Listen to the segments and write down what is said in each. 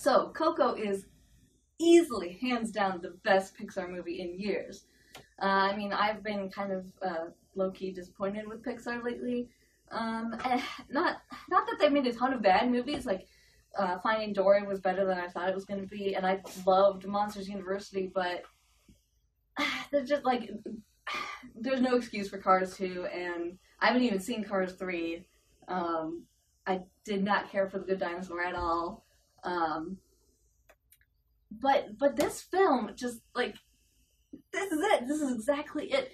So, Coco is easily, hands down, the best Pixar movie in years. I mean, I've been kind of low-key disappointed with Pixar lately. Not that they made a ton of bad movies, like Finding Dory was better than I thought it was going to be, and I loved Monsters University, but they're just like, there's no excuse for Cars 2, and I haven't even seen Cars 3. I did not care for The Good Dinosaur at all. But this film, just like, this is it. This is exactly it.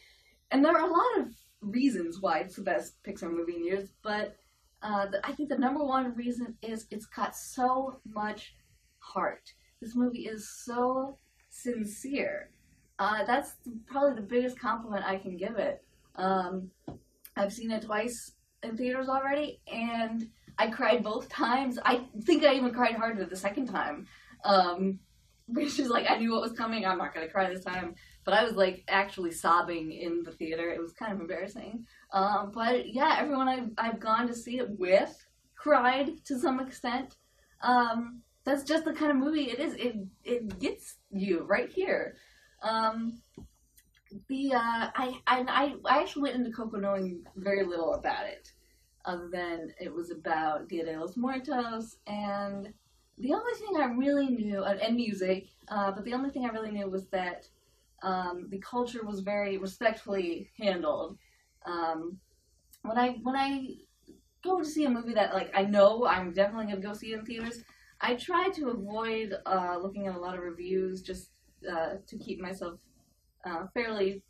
And there are a lot of reasons why it's the best Pixar movie in years, but I think the number one reason is it's got so much heart. This movie is so sincere. That's probably the biggest compliment I can give it. I've seen it twice in theaters already, and I cried both times. I think I even cried harder the second time. Which is like, I knew what was coming. I'm not going to cry this time. But I was like actually sobbing in the theater. It was kind of embarrassing. But yeah, everyone I've gone to see it with cried to some extent. That's just the kind of movie it is. It gets you right here. I actually went into Coco knowing very little about it, other than it was about Dia de los Muertos, and the only thing I really knew, and music, but the only thing I really knew was that the culture was very respectfully handled. When I go to see a movie that, like, I know I'm definitely going to go see it in theaters, I try to avoid looking at a lot of reviews, just to keep myself fairly,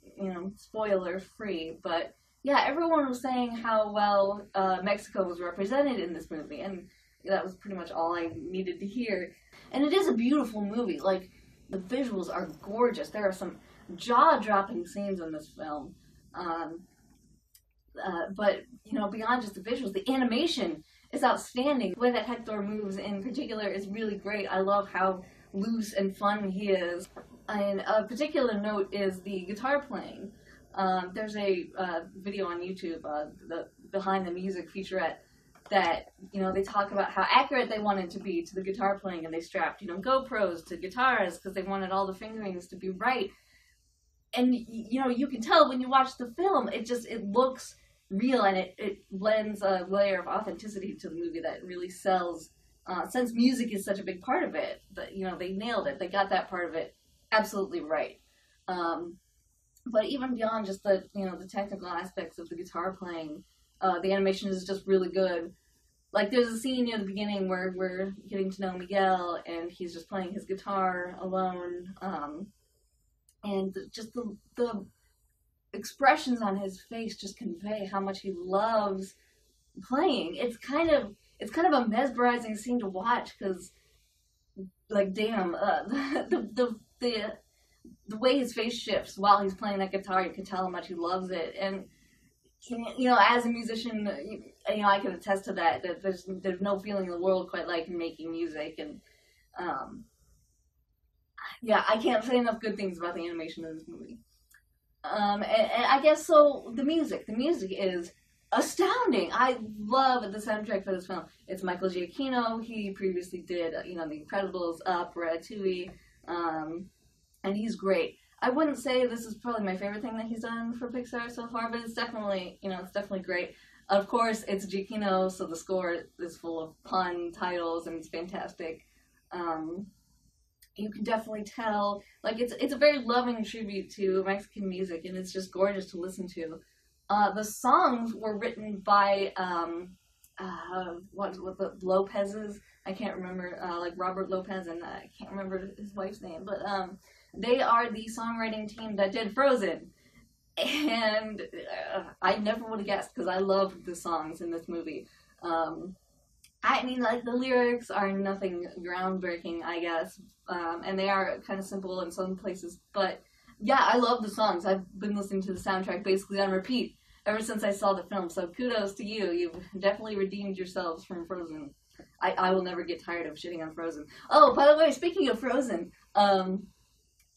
spoiler free. But yeah, everyone was saying how well Mexico was represented in this movie, and that was pretty much all I needed to hear. And it is a beautiful movie. Like, the visuals are gorgeous. There are some jaw-dropping scenes in this film. But, beyond just the visuals, the animation is outstanding. The way that Hector moves in particular is really great. I love how loose and fun he is. And a particular note is the guitar playing. There's a video on YouTube, the Behind the Music featurette, that, they talk about how accurate they wanted to be to the guitar playing, and they strapped, GoPros to guitars because they wanted all the fingerings to be right. And, you can tell when you watch the film, it looks real, and it lends a layer of authenticity to the movie that really sells. Since music is such a big part of it, but, they nailed it. They got that part of it absolutely right. But even beyond just the, the technical aspects of the guitar playing, the animation is just really good. Like, there's a scene near the beginning where we're getting to know Miguel, and he's just playing his guitar alone, and just the expressions on his face just convey how much he loves playing. It's kind of a mesmerizing scene to watch, because, like, damn, the way his face shifts while he's playing that guitar, you can tell how much he loves it. And as a musician, I can attest to that there's no feeling in the world quite like making music. And yeah, I can't say enough good things about the animation in this movie. And I guess so. The music is astounding. I love the soundtrack for this film. It's Michael Giacchino. He previously did The Incredibles, Up, Ratatouille, and he's great. I wouldn't say this is probably my favorite thing that he's done for Pixar so far, but it's definitely, it's definitely great. Of course, it's Giacchino, so the score is full of pun titles, and it's fantastic. You can definitely tell, like, it's a very loving tribute to Mexican music, and it's just gorgeous to listen to. The songs were written by, the Lopez's, I can't remember, like Robert Lopez, and I can't remember his wife's name, but, they are the songwriting team that did Frozen. And I never would have guessed, because I love the songs in this movie. I mean, like, the lyrics are nothing groundbreaking, I guess, and they are kind of simple in some places, but yeah, I love the songs. I've been listening to the soundtrack basically on repeat ever since I saw the film, so kudos to you. You've definitely redeemed yourselves from Frozen. I will never get tired of shitting on Frozen. Oh, by the way, speaking of Frozen,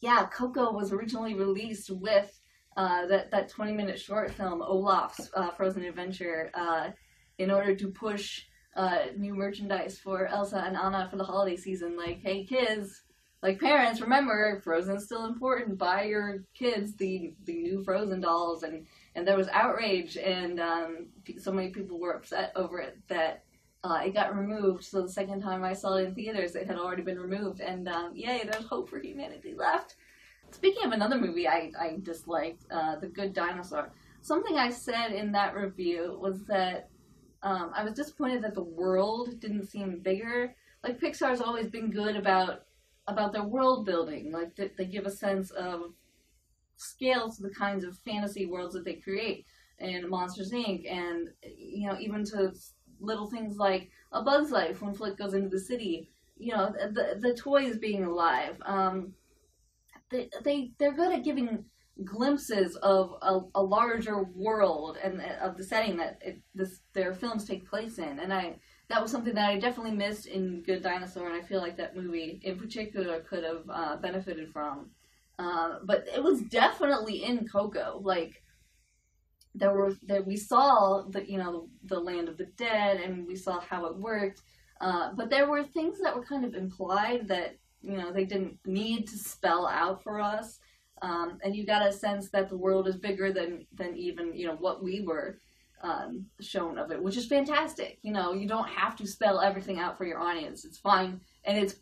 yeah, Coco was originally released with that 20-minute short film, Olaf's Frozen Adventure, in order to push new merchandise for Elsa and Anna for the holiday season. Like, hey kids, like parents, remember Frozen's still important. Buy your kids the new Frozen dolls, and there was outrage, and so many people were upset over it that it got removed. So the second time I saw it in theaters, it had already been removed, and yay, there's hope for humanity left. Speaking of another movie I disliked, The Good Dinosaur. Something I said in that review was that I was disappointed that the world didn't seem bigger. Like, Pixar's always been good about their world building. Like, they give a sense of scale to the kinds of fantasy worlds that they create in Monsters, Inc. And, you know, even to little things like A Bug's Life when Flick goes into the city. You know, the toys being alive. They're good at giving glimpses of a larger world and of the setting that their films take place in, and that was something that I definitely missed in Good Dinosaur, and I feel like that movie in particular could have benefited from. But it was definitely in Coco. Like, we saw the land of the dead, and we saw how it worked, but there were things that were kind of implied that they didn't need to spell out for us. And you got a sense that the world is bigger than even, what we were shown of it, which is fantastic. You don't have to spell everything out for your audience. It's fine. And it's,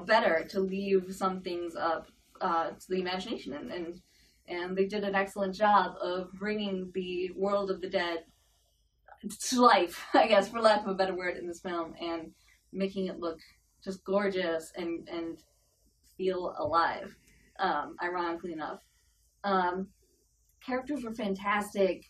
better to leave some things up to the imagination. And they did an excellent job of bringing the world of the dead to life, I guess, for lack of a better word, in this film, and making it look just gorgeous and feel alive. Ironically enough. Characters were fantastic.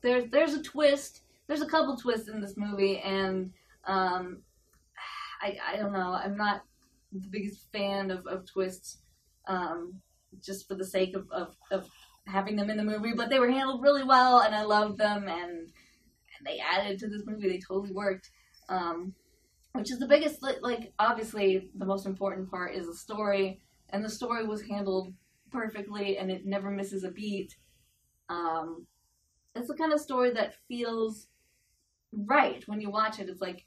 There's a twist. There's a couple twists in this movie, and I don't know. I'm not the biggest fan of twists, just for the sake of having them in the movie, but they were handled really well, and I loved them, and they added to this movie. They totally worked. Which is the biggest, like, obviously, the most important part is the story, and the story was handled perfectly, and it never misses a beat. It's the kind of story that feels right when you watch it. It's like,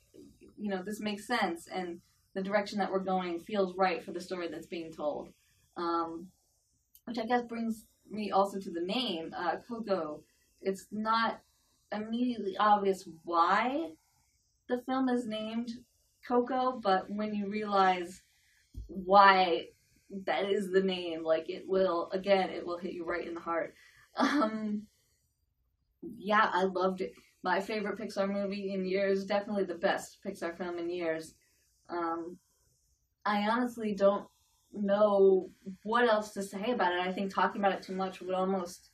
this makes sense, and the direction that we're going feels right for the story that's being told. Which I guess brings me also to the name, Coco. It's not immediately obvious why the film is named Coco, but when you realize why that is the name, like, it will hit you right in the heart. Yeah, I loved it. My favorite Pixar movie in years, definitely the best Pixar film in years. I honestly don't know what else to say about it. I think talking about it too much would almost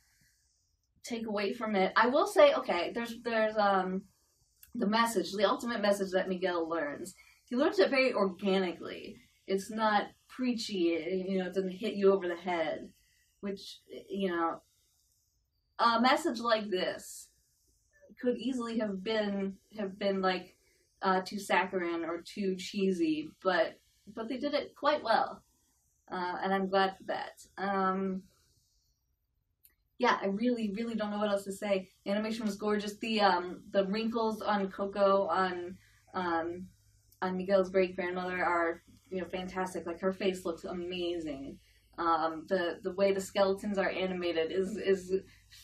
take away from it. I will say, okay, there's the message, the ultimate message that Miguel learns. He learns it very organically. It's not preachy, it doesn't hit you over the head, which, a message like this could easily have been like too saccharine or too cheesy, but they did it quite well, and I'm glad for that. Yeah, I really, really don't know what else to say. The animation was gorgeous. The wrinkles on Coco, on Miguel's great grandmother, are fantastic. Like, her face looks amazing. The way the skeletons are animated is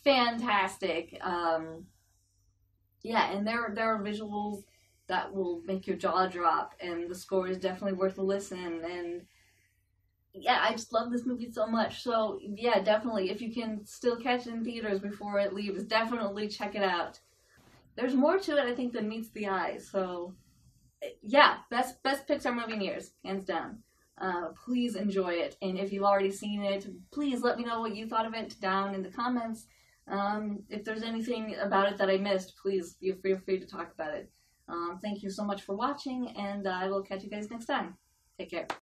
fantastic. Yeah, and there are visuals that will make your jaw drop, and the score is definitely worth a listen. And yeah, I just love this movie so much. So yeah, definitely, if you can still catch it in theaters before it leaves, definitely check it out. There's more to it, I think, than meets the eye. So yeah, best Pixar movie in years, hands down. Please enjoy it, and if you've already seen it, please let me know what you thought of it down in the comments. If there's anything about it that I missed, please feel free to talk about it. Thank you so much for watching, and I will catch you guys next time. Take care.